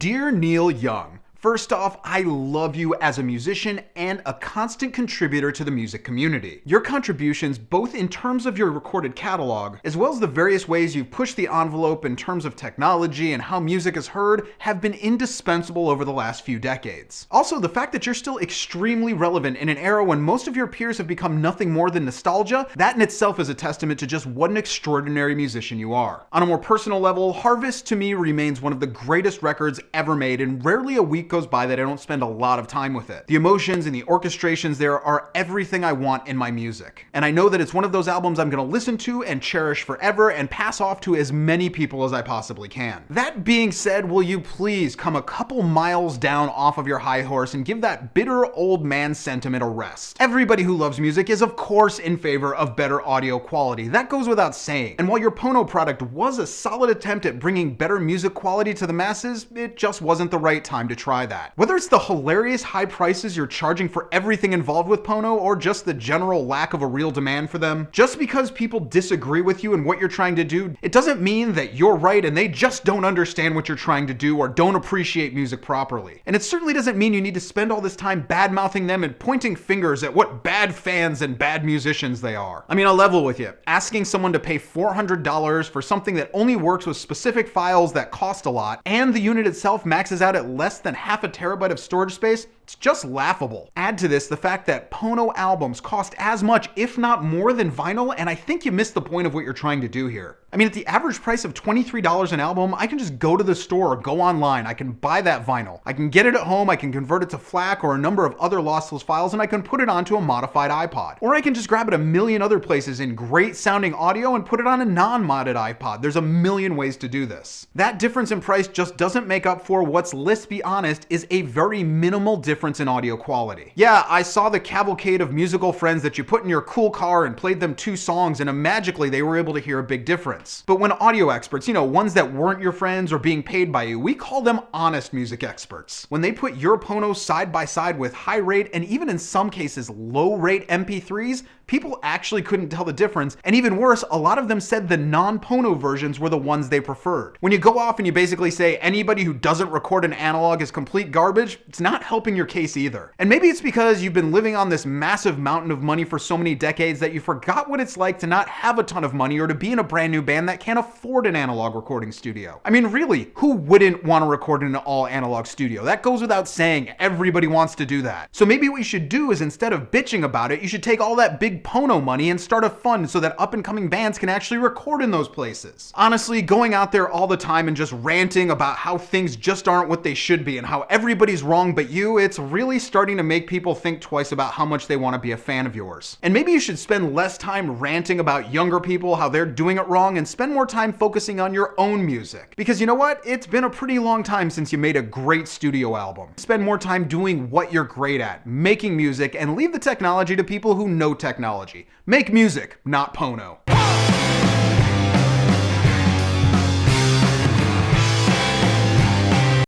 Dear Neil Young, first off, I love you as a musician and a constant contributor to the music community. Your contributions, both in terms of your recorded catalog, as well as the various ways you've pushed the envelope in terms of technology and how music is heard, have been indispensable over the last few decades. Also, the fact that you're still extremely relevant in an era when most of your peers have become nothing more than nostalgia, that in itself is a testament to just what an extraordinary musician you are. On a more personal level, Harvest to me remains one of the greatest records ever made, and rarely a week goes by that I don't spend a lot of time with it. The emotions and the orchestrations there are everything I want in my music. And I know that it's one of those albums I'm gonna listen to and cherish forever and pass off to as many people as I possibly can. That being said, will you please come a couple miles down off of your high horse and give that bitter old man sentiment a rest? Everybody who loves music is of course in favor of better audio quality. That goes without saying. And while your Pono product was a solid attempt at bringing better music quality to the masses, it just wasn't the right time to try that. Whether it's the hilarious high prices you're charging for everything involved with Pono, or just the general lack of a real demand for them, just because people disagree with you and what you're trying to do, it doesn't mean that you're right and they just don't understand what you're trying to do or don't appreciate music properly. And it certainly doesn't mean you need to spend all this time bad-mouthing them and pointing fingers at what bad fans and bad musicians they are. I mean, I'll level with you. Asking someone to pay $400 for something that only works with specific files that cost a lot, and the unit itself maxes out at less than half a terabyte of storage space, it's just laughable. Add to this the fact that Pono albums cost as much, if not more, than vinyl, and I think you missed the point of what you're trying to do here. I mean, at the average price of $23 an album, I can just go to the store or go online. I can buy that vinyl. I can get it at home, I can convert it to FLAC or a number of other lossless files, and I can put it onto a modified iPod. Or I can just grab it a million other places in great sounding audio and put it on a non-modded iPod. There's a million ways to do this. That difference in price just doesn't make up for what's, let's be honest, is a very minimal difference in audio quality. Yeah, I saw the cavalcade of musical friends that you put in your cool car and played them 2 songs and magically they were able to hear a big difference. But when audio experts, ones that weren't your friends or being paid by you, we call them honest music experts. When they put your Pono side by side with high rate and even in some cases low rate MP3s, people actually couldn't tell the difference, and even worse, a lot of them said the non-Pono versions were the ones they preferred. When you go off and you basically say anybody who doesn't record an analog is complete garbage, it's not helping your case either. And maybe it's because you've been living on this massive mountain of money for so many decades that you forgot what it's like to not have a ton of money or to be in a brand new band that can't afford an analog recording studio. I mean, really, who wouldn't want to record in an all analog studio? That goes without saying. Everybody wants to do that. So maybe what you should do is, instead of bitching about it, you should take all that big Pono money and start a fund so that up and coming bands can actually record in those places. Honestly, going out there all the time and just ranting about how things just aren't what they should be and how everybody's wrong but you, it's really starting to make people think twice about how much they want to be a fan of yours. And maybe you should spend less time ranting about younger people, how they're doing it wrong, and spend more time focusing on your own music. Because you know what? It's been a pretty long time since you made a great studio album. Spend more time doing what you're great at, making music, and leave the technology to people who know technology. Make music, not Pono.